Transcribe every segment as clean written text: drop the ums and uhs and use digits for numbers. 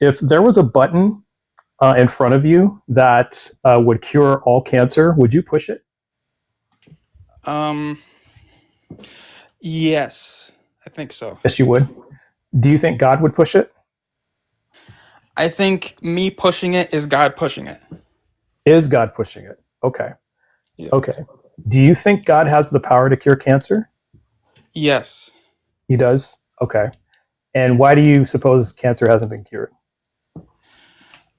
if there was a button in front of you that would cure all cancer, would you push it? Um, yes, I think so. Yes, you would. Do you think God would push it? I think me pushing it is God pushing it. Is God pushing it? Okay. Yeah. Okay. Do you think God has the power to cure cancer? Yes. He does. Okay. And why do you suppose cancer hasn't been cured?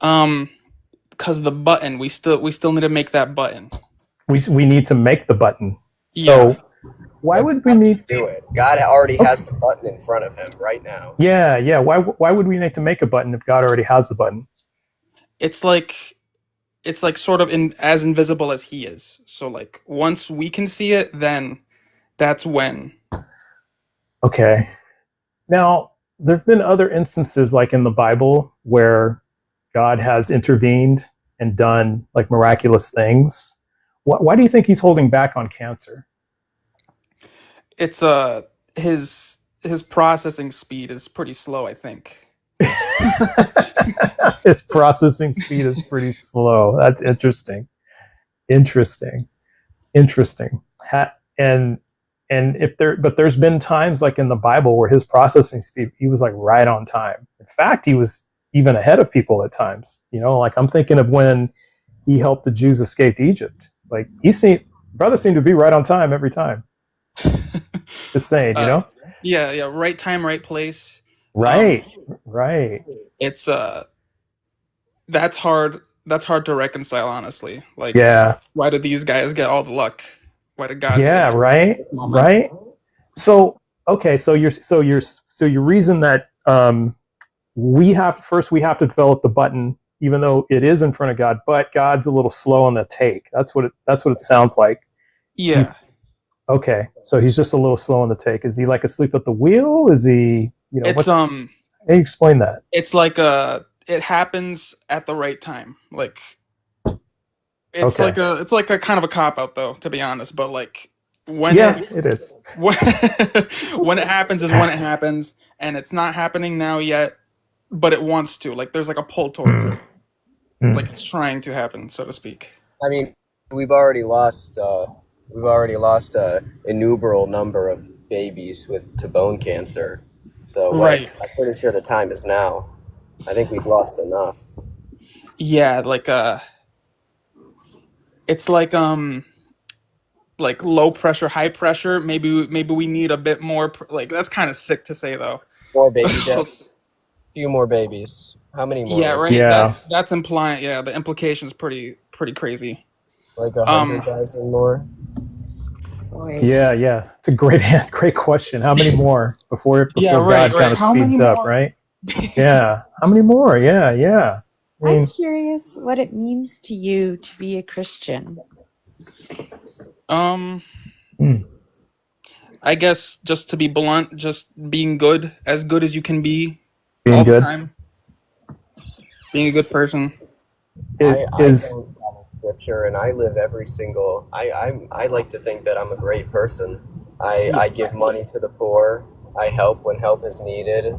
Um, because the button, we still need to make that button. We need to make the button. Yeah. So why But would we God need? can do it. God already Okay. has the button in front of him right now. Yeah, yeah. Why would we need to make a button if God already has the button? It's like sort of as invisible as he is. So like once we can see it, then that's when. Okay. Now, there have been other instances, like in the Bible, where God has intervened and done like miraculous things. Why do you think he's holding back on cancer? It's his processing speed is pretty slow, I think. His processing speed is pretty slow. That's interesting. Interesting. Interesting. And if but there's been times like in the Bible where his processing speed, he was like right on time. In fact, he was even ahead of people at times. Like I'm thinking of when he helped the Jews escape Egypt. Like brother seemed to be right on time every time. Just saying, Uh, yeah, right time, right place. Right, right. It's that's hard. That's hard to reconcile, honestly. Like, Yeah, why do these guys get all the luck? Why did God yeah, say right, moment? right. So okay, so your reason that we have to develop the button, even though it is in front of God, but God's a little slow on the take. That's what it sounds like. You, Yeah, okay, so he's just a little slow on the take. Is he like asleep at the wheel? Is he, it's how do you explain that? it's like it happens at the right time. Like Okay, it's like a kind of a cop out though, to be honest. But like when yeah, it it is. when, when it happens is when it happens, and it's not happening now yet, but it wants to. Like there's like a pull towards Mm, it, like mm. it's trying to happen, so to speak. I mean, we've already lost a innumerable number of babies to bone cancer. So like, Right. I'm pretty sure the time is now. I think we've lost enough. Yeah, it's like low pressure, high pressure. Maybe we need a bit more. Like that's kind of sick to say though. More baby deaths. Few more babies. How many more Yeah, would right. Yeah, That's implying. Yeah, the implication is pretty crazy. like Um, 100,000 more? Boy. yeah, yeah. It's a great question. How many more yeah, before right, God right. kind of How many speeds up, more? right? Yeah. How many more? Yeah, yeah. I I'm mean, curious what it means to you to be a Christian. Um, mm, I guess just to be blunt, just being good as you can be, being all the good time, being a good person. it I is. don't follow scripture, and I live every single. I like to think that I'm a great person. Yeah, I give money to the poor. I help when help is needed.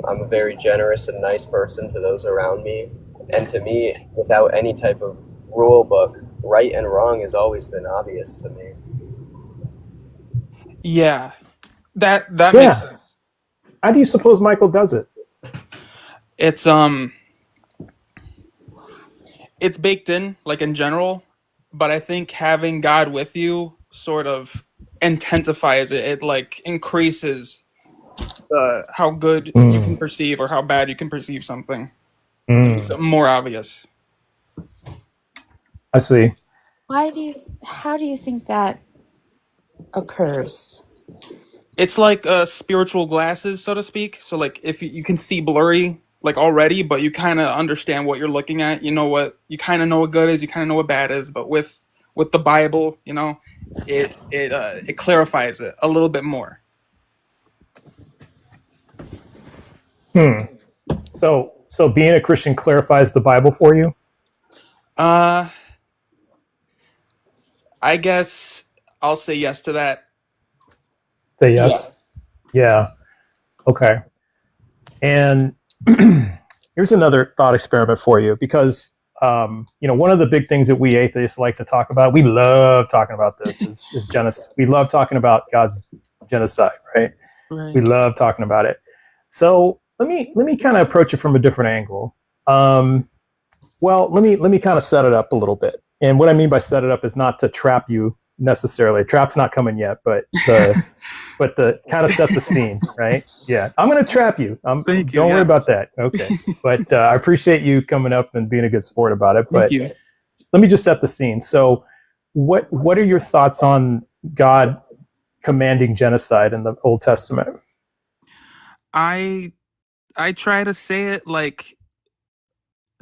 I'm a very generous and nice person to those around me, and to me, without any type of rule book, right and wrong has always been obvious to me. yeah. That makes Yeah. sense. How do you suppose Michael does it? It's it's baked in, like in general, but I think having God with you sort of intensifies it. It like increases how good you can Mm, perceive or how bad you can perceive something. It makes mm, it more obvious. I see. How do you think that occurs? It's like spiritual glasses, so to speak. So like if you can see blurry like already, but you kind of understand what you're looking at. You kind of know what good is, you kind of know what bad is. But with the Bible, it clarifies it a little bit more. Hmm. So being a Christian clarifies the Bible for you? Uh, I guess I'll say yes to that. Say Yeah. yes. Yeah. Okay. And Here's another thought experiment for you, because one of the big things that we atheists like to talk about, we love talking about this, is genocide. We love talking about God's genocide, right? We Right. love talking about it. So let me kind of approach it from a different angle. Well, let me kind of set it up a little bit. And what I mean by set it up is not to trap you necessarily. Trap's not coming yet, but the kind of set the scene, right? Yeah, I'm going to trap you. Thank you. Don't worry Yes. about that. Okay, but I appreciate you coming up and being a good sport about it. Thank But you. let me just set the scene. So, what are your thoughts on God commanding genocide in the Old Testament? I try to say it like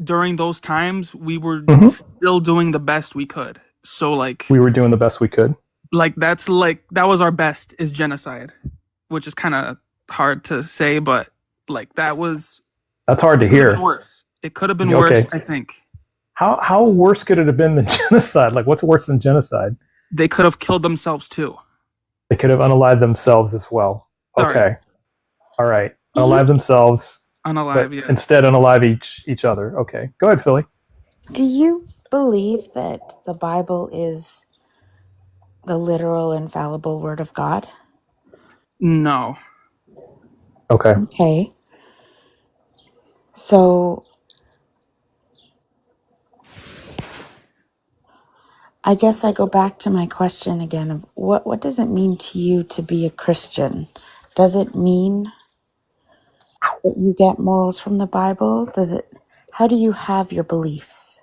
during those times we were Mhm. still doing the best we could. So like We were doing the best we could. that was our best is genocide, which is kind of hard to say, but like That's hard to could have been hear. worse. It could have been Okay. worse, I think. How worse could it have been than genocide? Like, what's worse than genocide? They could have killed themselves too. They could have unalived themselves as well. Sorry. Okay. All right. Unalive themselves, Unalive, but yeah. instead unalive each other. Okay. Go ahead, Philly. Do you believe that the Bible is the literal, infallible Word of God? No. Okay. Okay. So I guess I go back to my question again of what does it mean to you to be a Christian? Does it mean that you get morals from the Bible? How do you have your beliefs?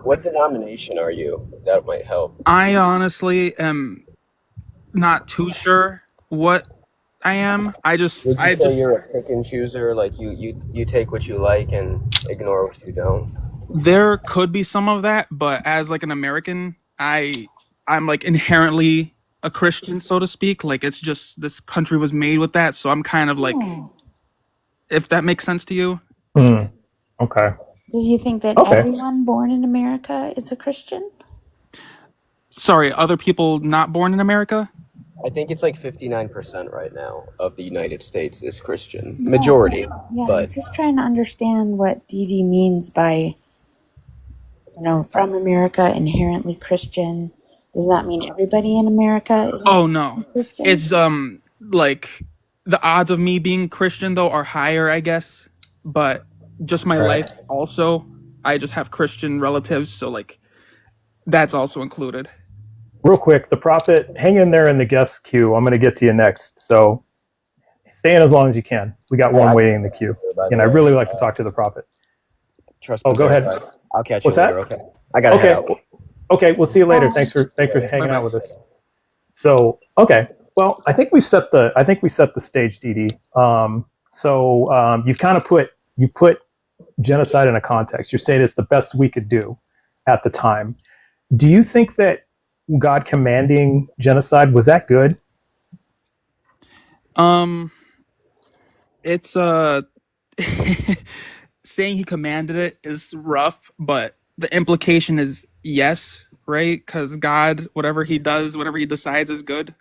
What denomination are you? That might help. I honestly am not too sure what I am. Would you say you're a pick and chooser? Like you take what you like and ignore what you don't? There could be some of that, but as like an American, I'm like inherently a Christian, so to speak. Like it's just this country was made with that, so I'm kind of like, if that makes sense to you. Okay. Do you think that everyone born in America is a Christian? Sorry, other people not born in America? I think it's like 59% right now of the United States is Christian. Majority. Yeah, But I'm just trying to understand what DD means by, from America, inherently Christian. Does that mean everybody in America is no. Christian? It's like the odds of me being Christian though are higher, I guess. But just my life also, I just have Christian relatives, so like that's also included. Real quick, the prophet, hang in there in the guest queue. I'm going to get to you next. So stay in as long as you can. We got one waiting in the queue. And I really like to talk to the prophet. Trust me. Go ahead. I'll catch What's you later. that? Okay. I gotta head out. Okay, we'll see you later. Thanks for hanging out with us. So, okay. Well, I think we set the stage, Dee. You've kind of put genocide in a context. You're saying it's the best we could do at the time. Do you think that God commanding genocide, was that good? It's saying he commanded it is rough, but the implication is yes, right? Because God, whatever he does, whatever he decides is good.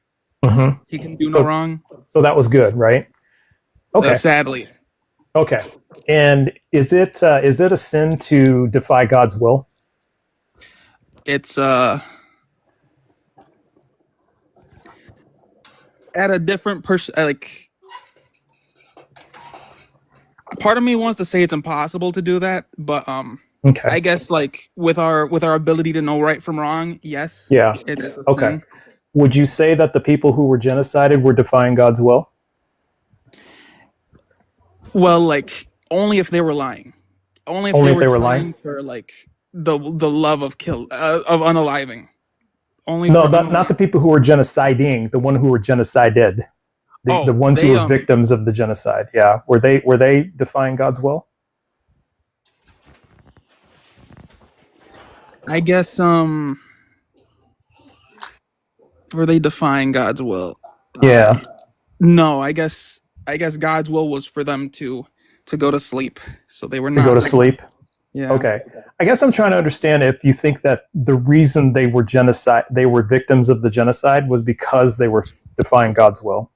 Mm-hmm. He can do no wrong. So that was good, right? Okay. Sadly. Okay. And is it a sin to defy God's will? It's at a different person. Like, part of me wants to say it's impossible to do that, but Okay. I guess like with our ability to know right from wrong, yes. Yeah. It is a Okay. sin. Would you say that the people who were genocided were defying God's will? Well, like only if they were lying. Only if they were lying for like the love of unaliving. Only No, for not the people who were genociding. The one who were genocided. The ones who were victims of the genocide. Yeah, were they defying God's will? I guess were they defying God's will? Yeah. No, I guess God's will was for them to go to sleep. So they were not to go to sleep. Yeah. Okay. I guess I'm trying to understand if you think that the reason they were victims of the genocide was because they were defying God's will.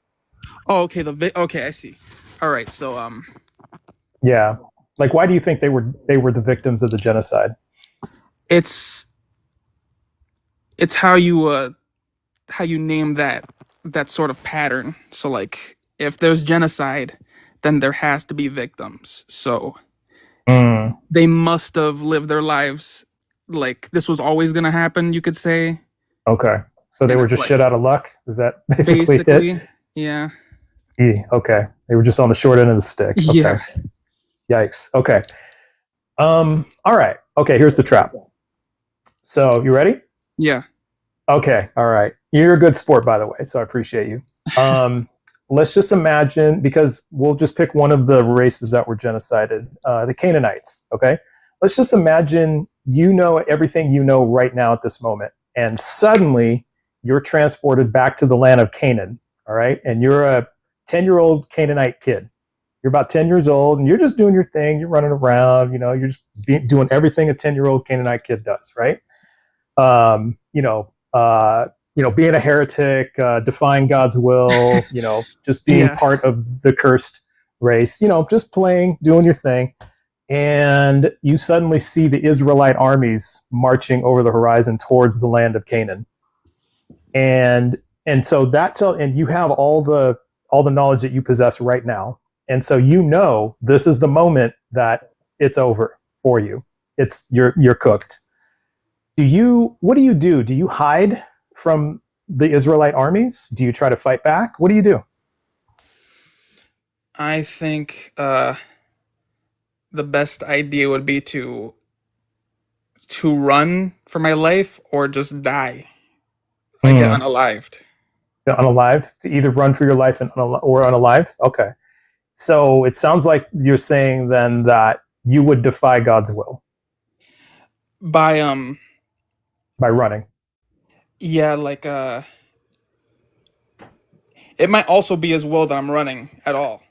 Oh, okay. Okay, I see. All right. So Yeah. Like, why do you think they were the victims of the genocide? It's how you name that sort of pattern. So like if there's genocide, then there has to be victims. So Mm, they must have lived their lives like this was always going to happen, you could say. okay. So they And were it's just like shit out of luck? Is that basically it? basically, yeah. Okay. They were just on the short end of the stick. Okay. Yeah. Yikes. Okay. All right. Okay, here's the trap. So, you ready? Yeah. Okay. All right. You're a good sport, by the way, so I appreciate you. Um, let's just imagine, because we'll just pick one of the races that were genocided, the Canaanites. Okay. Let's just imagine you know everything you know right now at this moment, and suddenly you're transported back to the land of Canaan. All right. And you're a 10-year-old Canaanite kid. You're about 10 years old and you're just doing your thing. You're running around, you're just doing everything a 10-year-old Canaanite kid does, right? Um, you know, being a heretic, defying God's will, just being Yeah. part of the cursed race, just playing, doing your thing. And you suddenly see the Israelite armies marching over the horizon towards the land of Canaan. And so and you have all the knowledge that you possess right now. And so this is the moment that it's over for you. You're cooked. What do you do? Do you hide from the Israelite armies? Do you try to fight back? What do you do? I think the best idea would be to run for my life or just die. Like get Hmm. unalived. Unalive, to either run for your life or unalive. Okay. So it sounds like you're saying then that you would defy God's will By by running. yeah, like it might also be as well that I'm running at all.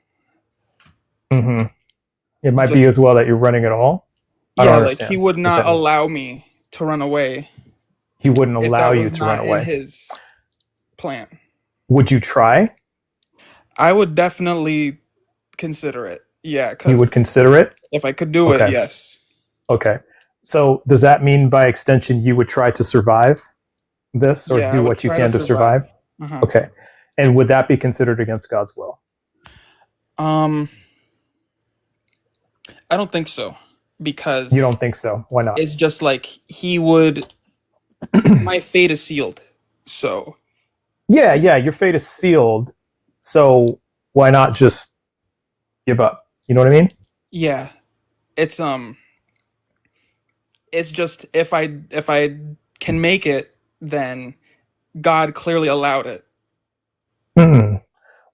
Hmm. It might be Just as well that you're running at all. I don't yeah, like he understand. would What's not that mean? allow me to run away He wouldn't if allow that you was to run not in away. his plan. Would you try? I would definitely consider it. Yeah, You would because consider it? if I could do it, Okay. yes. Okay. So does that mean by extension you would try to survive this or Yeah, I do would what you try to can to survive. survive? Uh-huh. Okay. And would that be considered against God's will? Um, I don't think so You because don't think so? Why not? it's just like he would. My fate is sealed. So Yeah, yeah, your fate is sealed. So why not just give up? You know what I mean? yeah, it's it's just if I can make it, then God clearly allowed it. Hmm.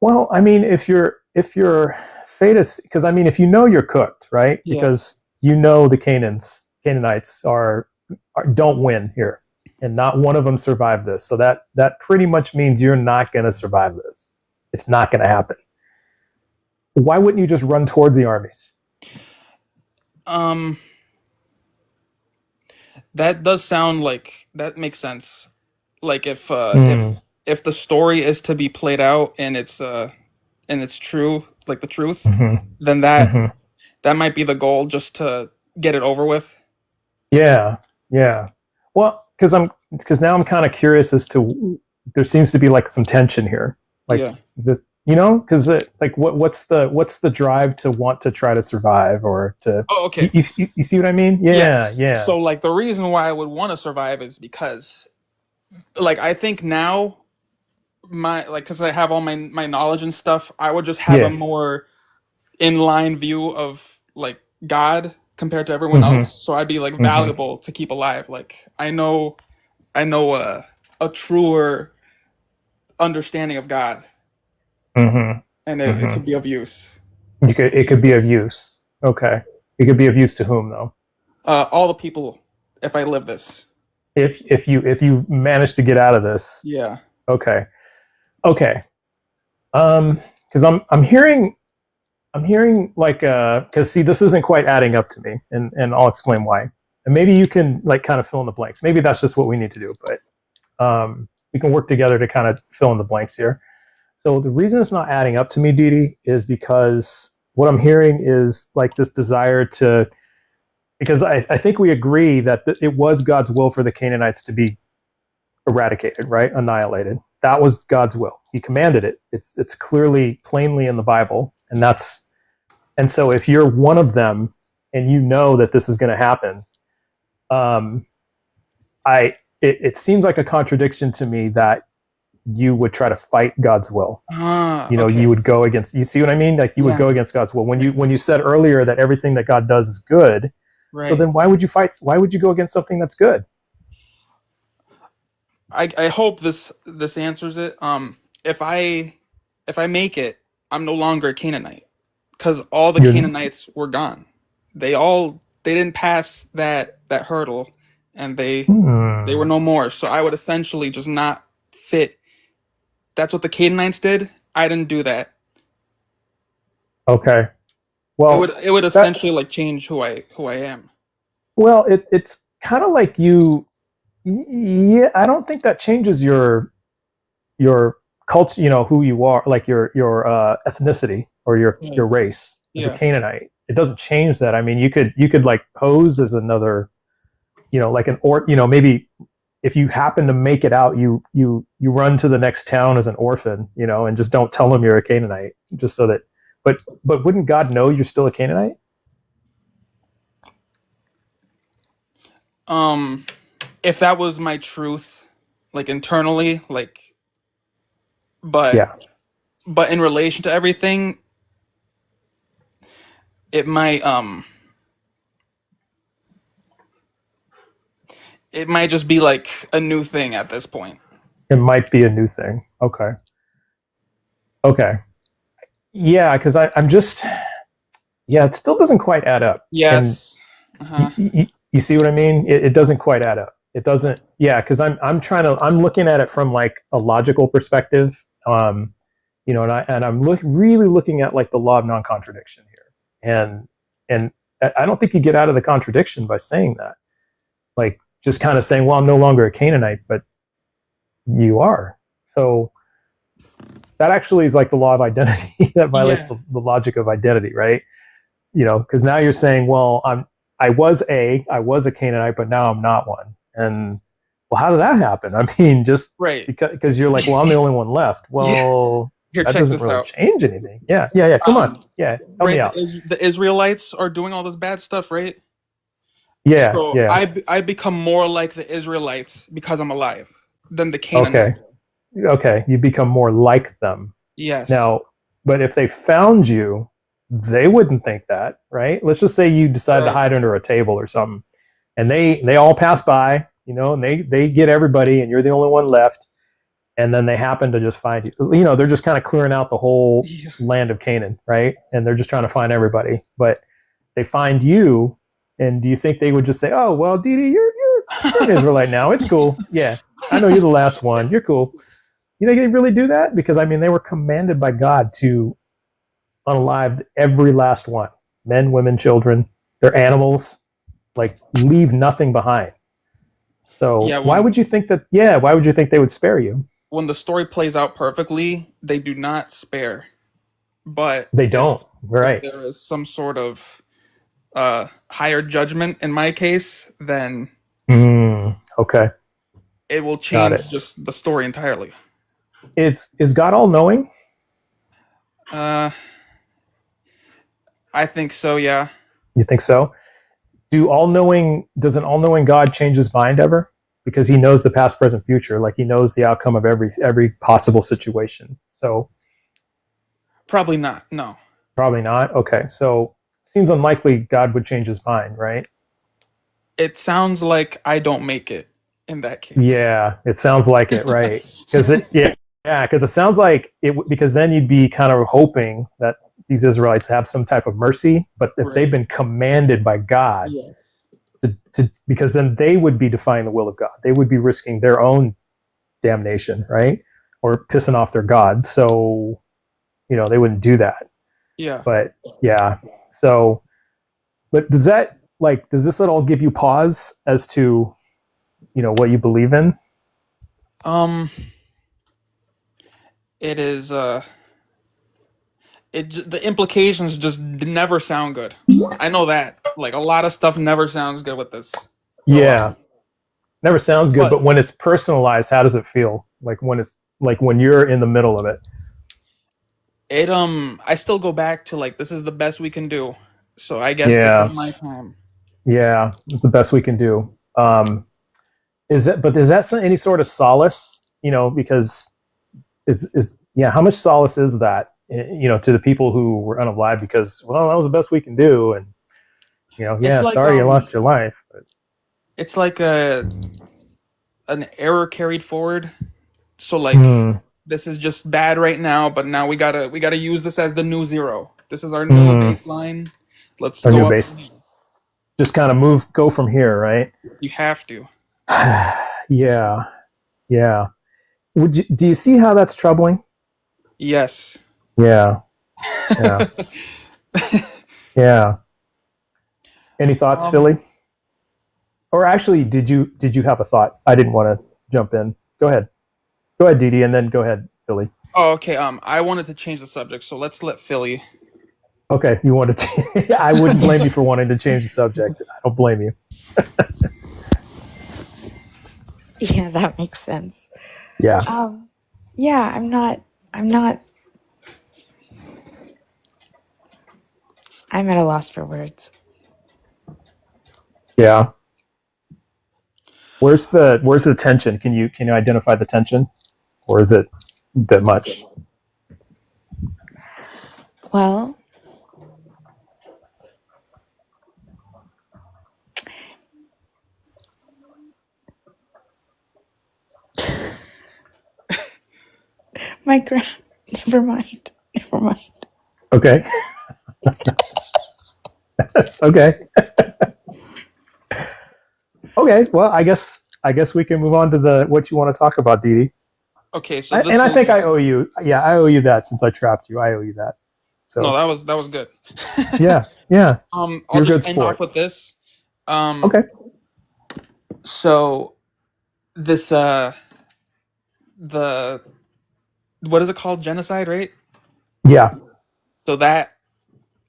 Well, I mean, if your fate is, because I mean, if you're cooked, right? Yeah. Because the Canaanites don't win here, and not one of them survived this. So that pretty much means you're not going to survive this. It's not going to happen. Why wouldn't you just run towards the armies? Um, that does sound like that makes sense. Like Hmm. if the story is to be played out and it's true, like the truth, Hmm. then Hmm. that might be the goal, just to get it over with. Yeah, yeah. Well, because now I'm kind of curious as to there seems to be like some tension here, like Yeah. because like what's the drive to want to try to survive or to Oh, you, okay. you see what I mean? Yeah, Yes. yeah, So like the reason why I would want to survive is because like I think now my like because I have all my knowledge and stuff, I would just have a yeah. more in line view of like God compared to everyone Mm-hmm. else. So I'd be like Mm-hmm. valuable to keep alive. Like I know a truer understanding of God, Mm-hmm. and it Mm-hmm. could be of use It to could be of humans. use. Okay, it could be of use to whom though? All the people, if I live this. If you manage to get out of this, Yeah. okay, okay. Because I'm hearing like because see this isn't quite adding up to me, and I'll explain why. And maybe you can like kind of fill in the blanks. Maybe that's just what we need to do, but we can work together to kind of fill in the blanks here. So the reason it's not adding up to me, Didi, is because what I'm hearing is like this desire to, because I think we agree that it was God's will for the Canaanites to be eradicated, right? Annihilated. That was God's will. He commanded it. It's clearly, plainly in the Bible, and so if you're one of them and you know that this is going to happen, um, it seems like a contradiction to me that you would try to fight God's will. Okay. You would go against. You see what I mean? Like you would Yeah. go against God's will when you said earlier that everything that God does is good. So Right. then why would you fight? Why would you go against something that's good? I hope this answers it. If I make it, I'm no longer a Canaanite because all the You're Canaanites were gone. They didn't pass that hurdle, and they were hmm, no more. So I would essentially just not fit. That's what the Canaanites did. I didn't do that. okay. Well, It would that essentially like change who I am. it's kind of like you. Yeah, I don't think that changes your culture. Who you are, like your ethnicity or your Right. race as a Yeah. Canaanite. It doesn't change that. I mean, you could like pose as another, like maybe if you happen to make it out, you run to the next town as an orphan, and just don't tell them you're a Canaanite, just so that. But wouldn't God know you're still a Canaanite? Um, if that was my truth, like internally, but Yeah, but in relation to everything, it might it might just be like a new thing at this point. it might be a new thing. Okay, okay, yeah, because I'm just, yeah, it still doesn't quite add up, and Yes. Uh-huh. you see what I mean? It doesn't quite add up. It doesn't. Yeah, because I'm looking at it from like a logical perspective. And I'm really looking at like the law of non-contradiction here, and I don't think you get out of the contradiction by saying that. Like just kind of saying, well, I'm no longer a Canaanite, but you are. So that actually is like the law of identity that violates Yeah. the logic of identity, right? Because now you're saying, well, I was a Canaanite, but now I'm not one. And well, how did that happen? I mean, just Right. because you're like, well, I'm the only one left. Yeah. Well, Here, that check doesn't this really out. change anything. Yeah, yeah, yeah. Come on. Yeah, help me Right. out. The Israelites are doing all this bad stuff, right? Yeah, So yeah. I become more like the Israelites because I'm alive than the Okay, Canaanites. okay. You become more like them Yes. now. But if they found you, they wouldn't think that, right? Let's just say you decide to Right. hide under a table or something, and they all pass by, and they get everybody, and you're the only one left, and then they happen to just find you. They're just kind of clearing out the whole Yeah. land of Canaan, right? And they're just trying to find everybody, but they find you, and do you think they would just say, "Oh, well, Didi, you're an Israelite now. It's cool. Yeah, I know you're the last one. You're cool." You think they really do that? Because I mean, they were commanded by God to unalive every last one, men, women, children, their animals, like leave nothing behind. So Yeah. why would you think that? Yeah, why would you think they would spare you? When the story plays out perfectly, they do not spare. But They don't. if Right. there is some sort of higher judgment in my case, then Okay. it will Got change it. just the story entirely. Is God all knowing? Uh, I think so. Yeah. You think so? Does an all knowing God change his mind ever? Because he knows the past, present, future. Like he knows the outcome of every possible situation. So Probably not. No. probably not. Okay. So seems unlikely God would change his mind, right? It sounds like I don't make it in that case. Yeah, it sounds like it, right? Because because it sounds like it. Because then you'd be kind of hoping that these Israelites have some type of mercy, but if they've Right. been commanded by God Yeah. because then they would be defying the will of God. They would be risking their own damnation, right? Or pissing off their God. So they wouldn't do that. Yeah. But yeah, so but does this at all give you pause as to what you believe in? Um. It is. the implications just never sound good. I know that. Like a lot of stuff never sounds good with this. Yeah, never sounds good. But But when it's personalized, how does it feel? Like when you're in the middle of it. it I still go back to like this is the best we can do. So I guess this is Yeah, my time. yeah, it's the best we can do. Is that any sort of solace? Because is yeah, how much solace is that? To the people who were unalive because that was the best we can do, and It's yeah, like sorry you lost your life. But, it's like an error carried forward. So like mm, this is just bad right now, but now we gotta use this as the new zero. This is our new mm, baseline. Let's our new go up base. from here. Just kind of go from here, right? You have to. Yeah, yeah. Do you see how that's troubling? Yes. Yeah, yeah, yeah. Any thoughts, um Philly? Or actually, did you have a thought? I didn't want to jump in. Go ahead, Didi, and then go ahead, Philly. oh, okay, I wanted to change the subject, so let's let Philly. Okay, you wanted to. I wouldn't blame you for wanting to change the subject. I don't blame you. Yeah, that makes sense. Yeah, Yeah, I'm at a loss for words. yeah. Where's the tension? Can you identify the tension, or is it a bit much? Well, my grand. Never mind. Never mind. Okay, okay, okay. Well, I guess we can move on to the what you want to talk about, Didi. Okay, so And this I think I is owe you. Yeah, I owe you that since I trapped you. I owe you that. no, So that was good. yeah, yeah. I'll You're a good just end off sport. with this. Um, Okay. so this the what is it called? Genocide, right? Yeah. So that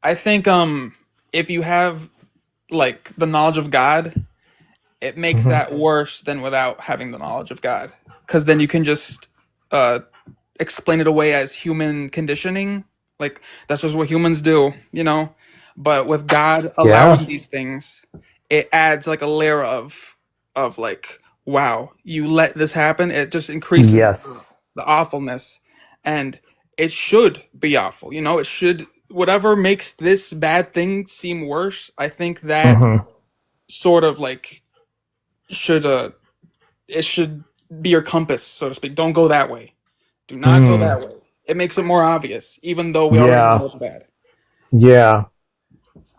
I think if you have like the knowledge of God, it makes Hmm. that worse than without having the knowledge of God. Because then you can just uh explain it away as human conditioning. Like that's just what humans do. But with God Yeah. allowing these things, it adds like a layer of like, wow, you let this happen. It just increases Yes. the awfulness, and it should be awful. It should whatever makes this bad thing seem worse. I think that Hmm. sort of like should it should be your compass, so to speak. Don't go that way. Do not go Mm. that way. It makes it more obvious, even though we already Yeah. know it's bad. Yeah.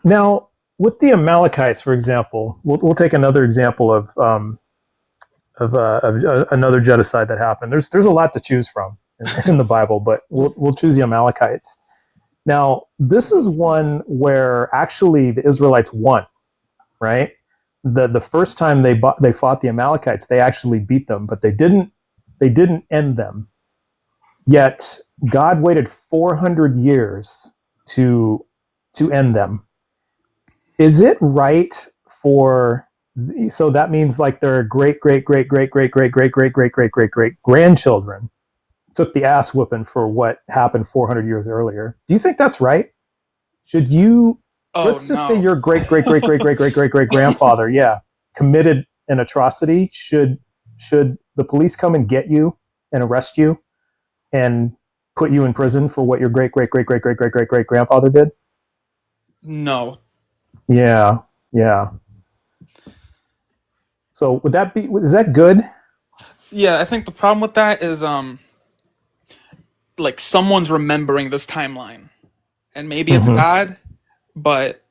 Now, with the Amalekites, for example, we'll take another example of another genocide that happened. There's a lot to choose from in the Bible, but we'll choose the Amalekites. Now, this is one where actually the Israelites won, right? The first time they fought the Amalekites, they actually beat them, but they didn't end them. Yet God waited 400 years to end them. Is it right for so that means like their great great great great great great great great great great great great grandchildren took the ass whooping for what happened 400 years earlier. Do you think that's right? Should you Oh let's just say no. your great great great great great great great great grandfather, yeah, committed an atrocity? Should the police come and get you and arrest you and put you in prison for what your great great great great great great great great grandfather did? No. Yeah, yeah. So is that good? Yeah, I think the problem with that is like someone's remembering this timeline. And maybe it's Mm-hmm. God, but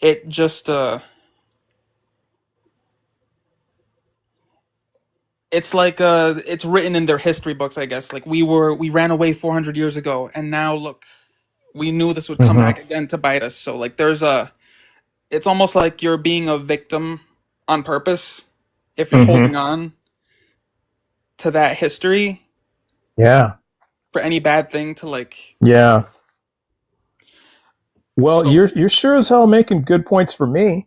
it just it's like it's written in their history books, I guess. Like we ran away 400 years ago, and now look, we knew this would come back Mm-hmm. again to bite us. So like it's almost like you're being a victim on purpose if you're Mm-hmm. holding on to that history. Yeah. for any bad thing to like. Yeah. Well, So you're sure as hell making good points for me.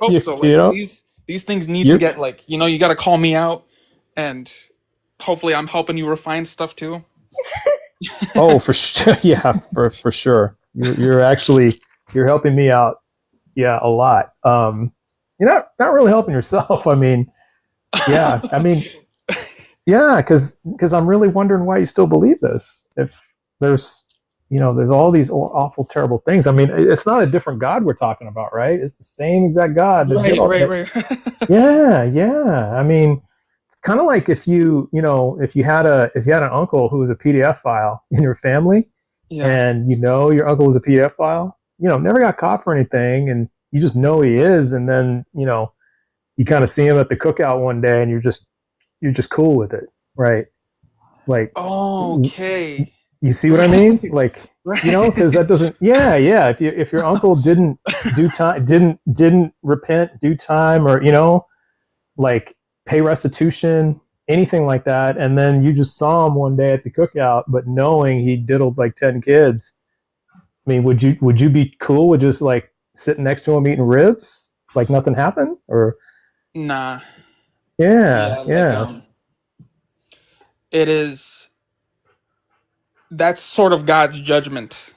hope so. You Like know, these things need to you're get like you got to call me out, and hopefully I'm helping you refine stuff too. oh for sure. Yeah, for sure. You're actually you're helping me out. Yeah, a lot. You're not really helping yourself. I mean, yeah. I mean, yeah, because I'm really wondering why you still believe this. If there's there's all these awful, terrible things. I mean, it's not a different God we're talking about, right? It's the same exact God that did Right, all right, that. right. Yeah, yeah. I mean, it's kind of like if if you had an uncle who was a PDF file in your family, Yeah. and your uncle was a PDF file, never got caught for anything, and you just know he is, and then you kind of see him at the cookout one day, and you're just cool with it, right? Like, Okay. you see what I mean? Right. Like, Right. because that doesn't, yeah, yeah. If your uncle didn't do time, didn't repent, do time, or like pay restitution, anything like that, and then you just saw him one day at the cookout, but knowing he diddled like 10 kids, I mean, would you be cool with just like sitting next to him eating ribs, like nothing happened, or Nah. yeah, Yeah, like yeah. it is that's sort of God's judgment.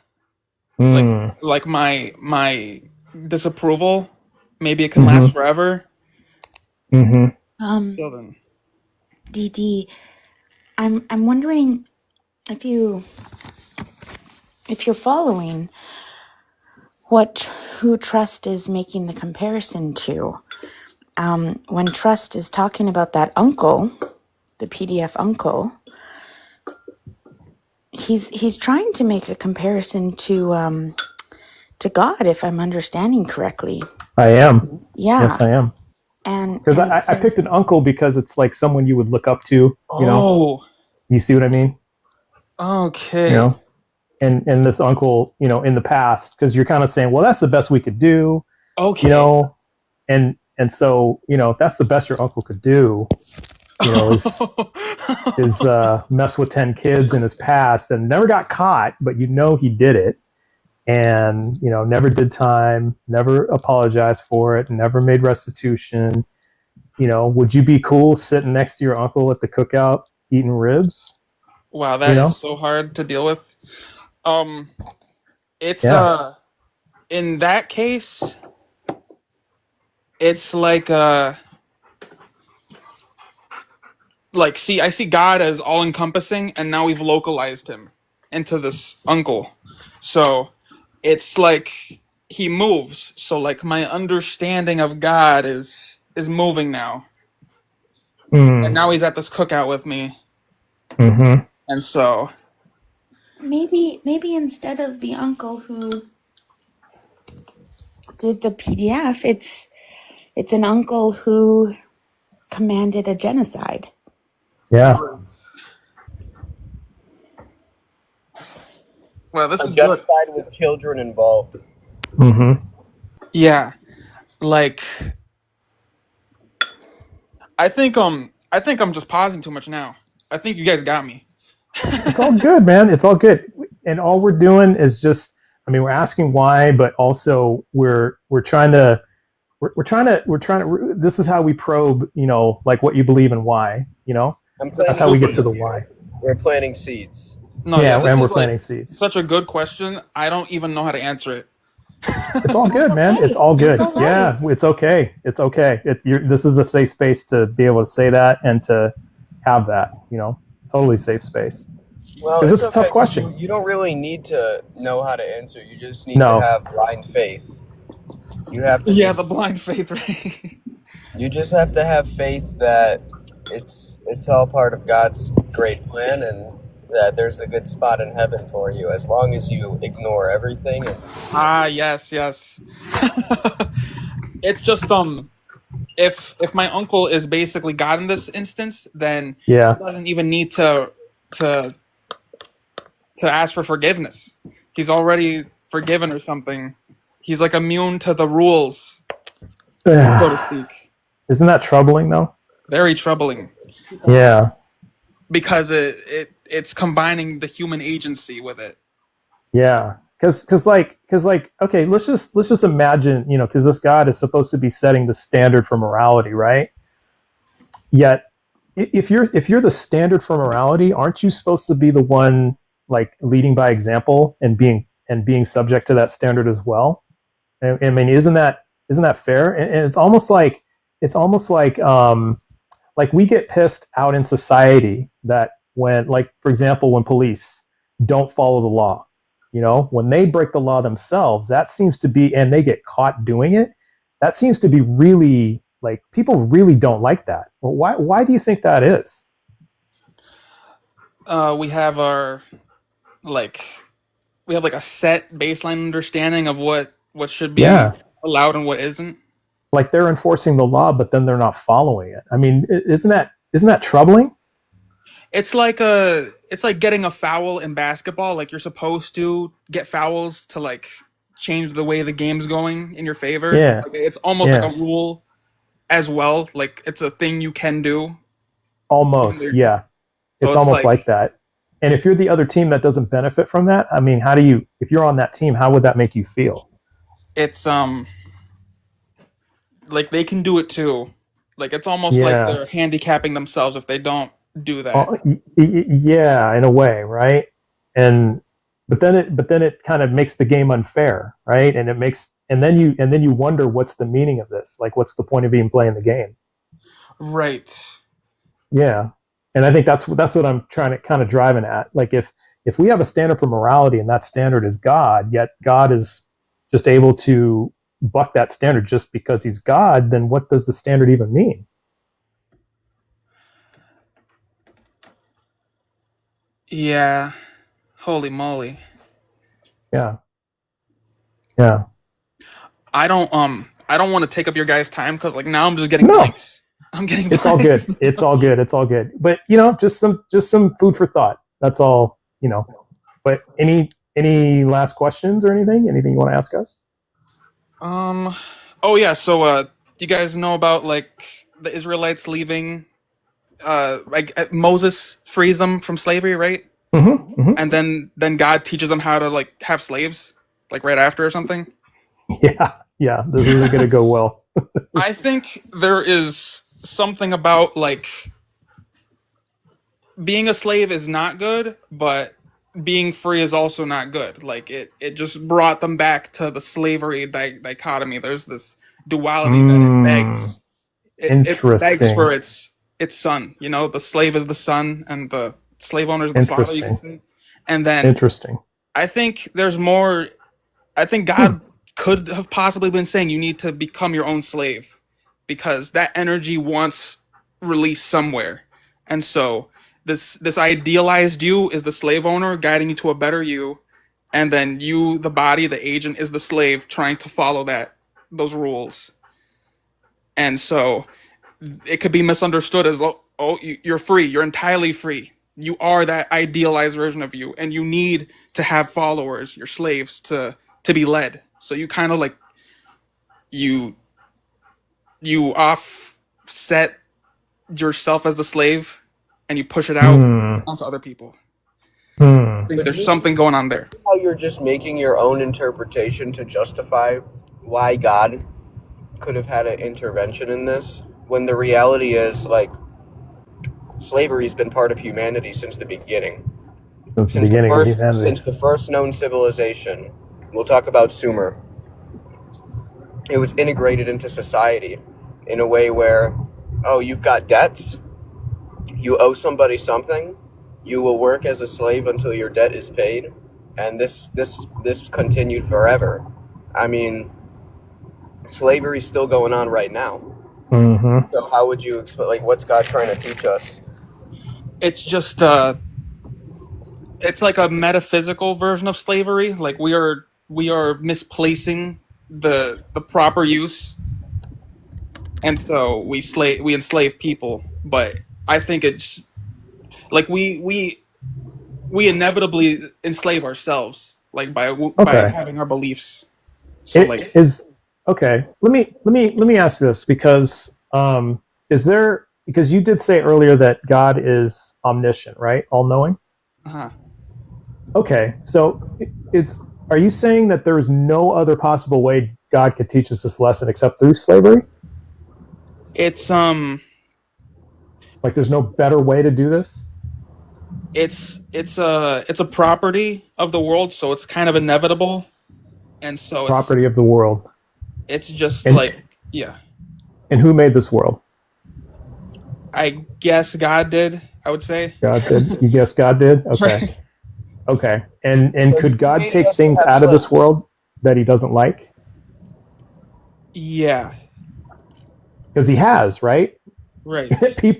Like Mm. my disapproval, maybe it can last Mm-hmm. forever. Mm-hmm. Till then. DD, I'm wondering if you're following who Trust is making the comparison to. When Trust is talking about that uncle, the PDF uncle, he's trying to make a comparison to God, if I'm understanding correctly. I am. Yeah, Yes, I am. and Because and I so picked an uncle because it's like someone you would look up to. Oh, You see what I mean? You okay. know, and this uncle, in the past, because you're kind of saying, well, that's the best we could do, you Okay. know, and so if that's the best your uncle could do, is mess with 10 kids in his past and never got caught, but he did it, and never did time, never apologized for it, never made restitution. Would you be cool sitting next to your uncle at the cookout eating ribs? Wow, that You is know? so hard to deal with. Um, it's Yeah. in that case, it's like see, I see God as all encompassing, and now we've localized him into this uncle. So it's like he moves. So like my understanding of God is moving now, and Mm. now he's at this cookout with me, Mm-hmm. and so maybe instead of the uncle who did the PDF, it's an uncle who commanded a genocide. Yeah. well, this A is good. genocide with children involved. Mm-hmm. Yeah, like I think I'm just pausing too much now. I think you guys got me. It's all good, man. It's all good. And all we're doing is just, I mean, we're asking why, but also we're trying to this is how we probe, like what you believe and why, I'm that's planting how we get seeds. to the why. We're planting seeds. No, yeah, Yeah, this and we're is like planting seeds. such a good question. I don't even know how to answer it. It's all That's good, man. It's okay. all That's good. all Yeah, right. it's okay. It's okay. This is a safe space to be able to say that and to have that, totally safe space. Well, Because it's it's a tough okay. question. You don't really need to know how to answer. You just need to No. have blind faith. You have to Yeah, the just blind faith, right? you just have to have faith that it's all part of God's great plan and that there's a good spot in heaven for you as long as you ignore everything and Ah, yes, yes. It's just if my uncle is basically God in this instance, then he Yeah. doesn't even need to to ask for forgiveness. He's already forgiven or something. He's like immune to the rules, so to speak. Isn't that troubling though? Very troubling Yeah. because it's combining the human agency with it. Yeah, because okay, let's just imagine, because this God is supposed to be setting the standard for morality, right? Yet, if you're the standard for morality, aren't you supposed to be the one like leading by example and being subject to that standard as well? I mean, isn't that fair? And it's almost like we get pissed out in society that when, like, for example, when police don't follow the law, when they break the law themselves, that seems to be, and they get caught doing it, that seems to be really, like, people really don't like that. Well, why do you think that is? We have our like we have like a set baseline understanding of what should be Yeah, allowed and what isn't. like they're enforcing the law, but then they're not following it. I mean, isn't that troubling? It's like getting a foul in basketball. Like you're supposed to get fouls to like change the way the game's going in your favor. Yeah, Like it's almost like a yeah, rule as well. Like it's a thing you can do. Even almost. though, Yeah, so it's it's almost like like that. And if you're the other team that doesn't benefit from that, I mean, if you're on that team, how would that make you feel? it's like they can do it too. Like it's almost like Yeah. they're handicapping themselves if they don't do that. Yeah, in a way, right? And but then it kind of makes the game unfair, right? And then you wonder, what's the meaning of this? Like, what's the point of even playing the game? Right. Yeah. And I think that's what I'm trying to kind of driving at. Like, if we have a standard for morality and that standard is God, yet God is just able to buck that standard just because he's God, then what does the standard even mean? Yeah. Holy moly. Yeah. Yeah. I don't want to take up your guys' time because like now I'm just getting No, blanks. I'm getting it's all blanks. good. It's all good. It's all good. But just some food for thought. That's all. But any last questions or anything? Anything you want to ask us? um oh yeah, so you guys know about like the Israelites leaving like Moses frees them from slavery, right? Mm-hmm, mm-hmm. And then God teaches them how to like have slaves like right after or something. Yeah, yeah. This isn't going to go well. I think there is something about like being a slave is not good, but being free is also not good. Like it just brought them back to the slavery dichotomy. There's this duality that it Mm, begs. It begs for interesting. its son. You know, the slave is the son, and the slave owner is the father. You can Interesting. say. And then Interesting. I think there's more. I think Hmm. God could have possibly been saying you need to become your own slave because that energy wants released somewhere. And so this idealized you is the slave owner guiding you to a better you, and then you, the body, the agent, is the slave trying to follow those rules. And so it could be misunderstood as oh you're free, you're entirely free. You are that idealized version of you, and you need to have followers, your slaves, to be led. So you kind of like you you offset yourself as the slave and you push it out Hmm. onto other people. I Hmm. think Could there's you something going on there. how you're just making your own interpretation to justify why God could have had an intervention in this when the reality is like slavery's been part of humanity since the beginning. Since the beginning of humanity. Since the first known civilization. We'll talk about Sumer. It was integrated into society in a way where, oh, you've got debts, you owe somebody something, you will work as a slave until your debt is paid, and this continued forever. I mean, slavery's still going on right now. Mm-hmm. So how would you explain? Like, what's God trying to teach us? It's just it's like a metaphysical version of slavery. Like we are misplacing the proper use, and so we enslave people. But I think it's like we inevitably enslave ourselves, like by Okay. having our beliefs. So like It is okay. Let me ask this because is there, because you did say earlier that God is omniscient, right? All knowing. Uh-huh. Okay, so it's are you saying that there is no other possible way God could teach us this lesson except through slavery? It's Like there's no better way to do this? it's a property of the world, so it's kind of inevitable, and so Property of the world. it's just And like, yeah. and who made this world? I guess God did, I would say. God did. You guess God did? Okay. Right. Okay. And So he could God created take us to things have out of this slavery. world that he doesn't like? Yeah. Because he has, right? Right.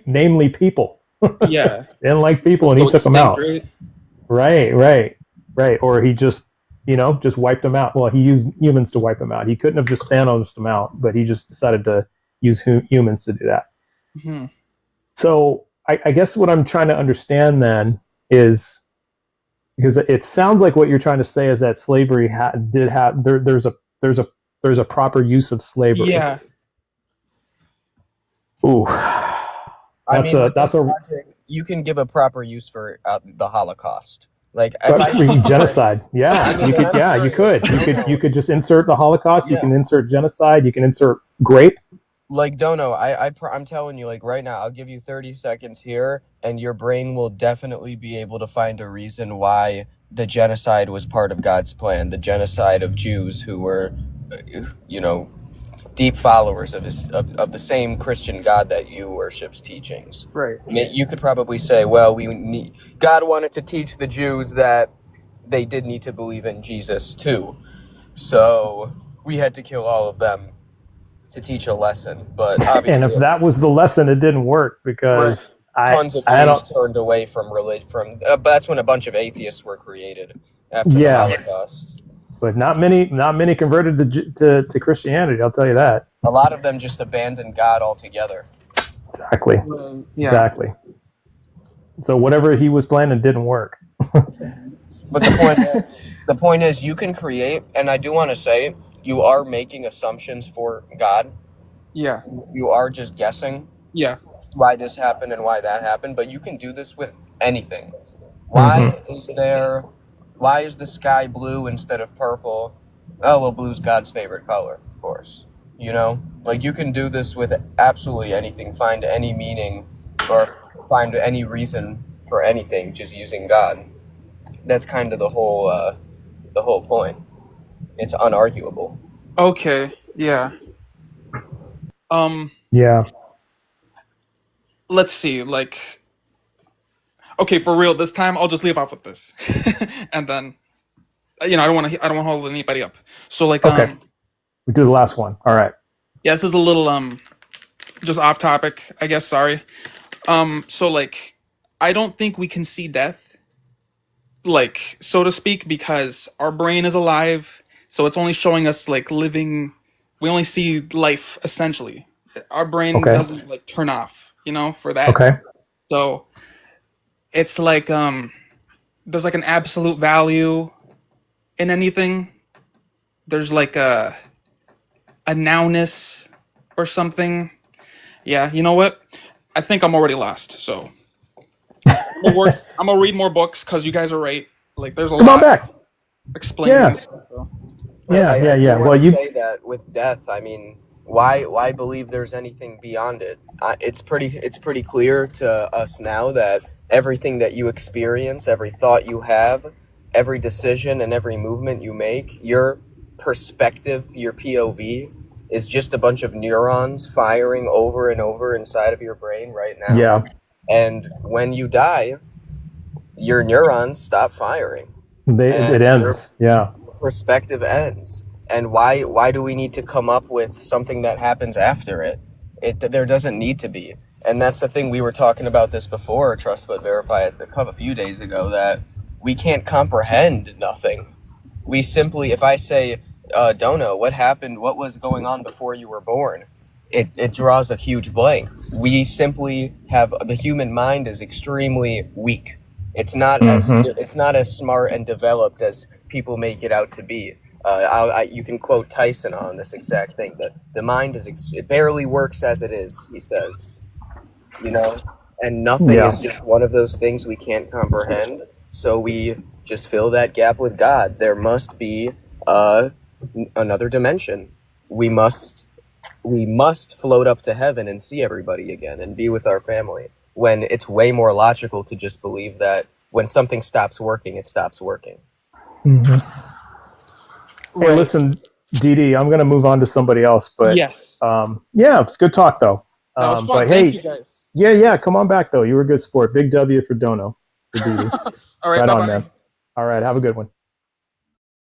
Namely people. Yeah. Didn't like people Let's and he go took them extinct, out. right? Right. Or he just, just wiped them out. Well, he used humans to wipe them out. He couldn't have just Thanos them out, but he just decided to use humans to do that. Hmm. So I guess what I'm trying to understand then is, because it sounds like what you're trying to say is that slavery did have there's a proper use of slavery. Yeah. Ooh, I mean, with that's this a logic, you can give a proper use for the Holocaust. Like, if I genocide. Yeah, I mean, you could. I'm Yeah, you serious. could. You could just insert the Holocaust. You Yeah. can insert genocide. You can insert grape. Like, Dono, I'm telling you, like, right now, I'll give you 30 seconds here, and your brain will definitely be able to find a reason why the genocide was part of God's plan. The genocide of Jews who were, deep followers of the same Christian God that you worship's teachings. Right. I mean, you could probably say, well, God wanted to teach the Jews that they did need to believe in Jesus too, so we had to kill all of them to teach a lesson. But obviously, And if that was the lesson, it didn't work because tons of I Jews don't. turned away from religion. But that's when a bunch of atheists were created after the Yeah. Holocaust. But not many converted to Christianity. I'll tell you that. A lot of them just abandoned God altogether. Exactly. Yeah. Exactly. So whatever he was planning didn't work. But the point is, you can create, and I do want to say, you are making assumptions for God. Yeah. You are just guessing Yeah. why this happened and why that happened, but you can do this with anything. Why is the sky blue instead of purple? Oh, well, blue's God's favorite color, of course. Like, you can do this with absolutely anything, find any meaning or find any reason for anything just using God. That's kind of the whole point. It's unarguable. Okay. Yeah. Yeah. Let's see. Like, okay, for real, this time I'll just leave off with this, and then, I don't want to hold anybody up. So, like, Okay. We do the last one. All right. yeah, this is a little just off topic, I guess. Sorry. So, like, I don't think we can see death, like, so to speak, because our brain is alive, so it's only showing us like living. We only see life essentially. Our brain Okay. doesn't like turn off, for that. Okay. So it's like there's like an absolute value in anything. There's like a nowness or something. Yeah, you know what? I think I'm already lost. So I'm gonna read more books because you guys are right. Like, there's a Come on lot back. explaining Yeah. this stuff. So. Yeah. I Well, want to you. say that with death, I mean, why believe there's anything beyond it? It's pretty clear to us now that everything that you experience, every thought you have, every decision and every movement you make, your perspective, your POV, is just a bunch of neurons firing over and over inside of your brain right now. Yeah. And when you die, your neurons stop firing. It ends. Yeah. Perspective ends. And why do we need to come up with something that happens after it? There doesn't need to be. And that's the thing, we were talking about this before, Trust But Verify, a few days ago, that we can't comprehend nothing. We simply, if I say, Dono, what happened, what was going on before you were born? It draws a huge blank. We simply the human mind is extremely weak. It's not as smart and developed as people make it out to be. You can quote Tyson on this exact thing, that the mind it barely works as it is, he says. And nothing is just one of those things we can't comprehend. So we just fill that gap with God. There must be another dimension. We must float up to heaven and see everybody again and be with our family, when it's way more logical to just believe that when something stops working, it stops working. Mhm. Hey, Right. listen, Dee, I'm going to move on to somebody else, but Yes. yeah, it's good talk though. That was fun. But Thank hey, you guys. yeah, come on back though. You were a good sport. Big W for Dono, for Dee. All right. Right Bye on, bye. man. All right, have a good one.